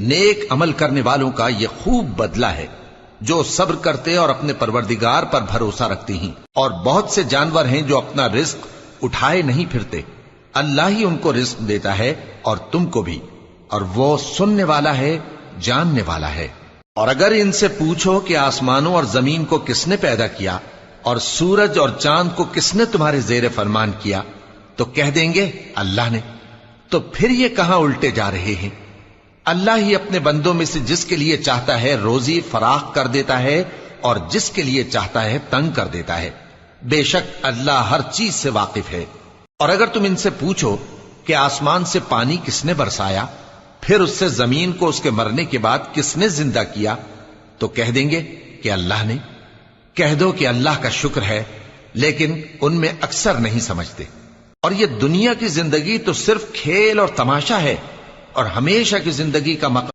نیک عمل کرنے والوں کا یہ خوب بدلہ ہے جو صبر کرتے اور اپنے پروردگار پر بھروسہ رکھتے ہیں۔ اور بہت سے جانور ہیں جو اپنا رزق اٹھائے نہیں پھرتے، اللہ ہی ان کو رزق دیتا ہے اور تم کو بھی، اور وہ سننے والا ہے، جاننے والا ہے۔ اور اگر ان سے پوچھو کہ آسمانوں اور زمین کو کس نے پیدا کیا اور سورج اور چاند کو کس نے تمہارے زیر فرمان کیا، تو کہہ دیں گے اللہ نے۔ تو پھر یہ کہاں الٹے جا رہے ہیں؟ اللہ ہی اپنے بندوں میں سے جس کے لیے چاہتا ہے روزی فراخ کر دیتا ہے اور جس کے لیے چاہتا ہے تنگ کر دیتا ہے۔ بے شک اللہ ہر چیز سے واقف ہے۔ اور اگر تم ان سے پوچھو کہ آسمان سے پانی کس نے برسایا، پھر اس سے زمین کو اس کے مرنے کے بعد کس نے زندہ کیا، تو کہہ دیں گے کہ اللہ نے۔ کہہ دو کہ اللہ کا شکر ہے، لیکن ان میں اکثر نہیں سمجھتے۔ اور یہ دنیا کی زندگی تو صرف کھیل اور تماشا ہے، اور ہمیشہ کی زندگی کا مقام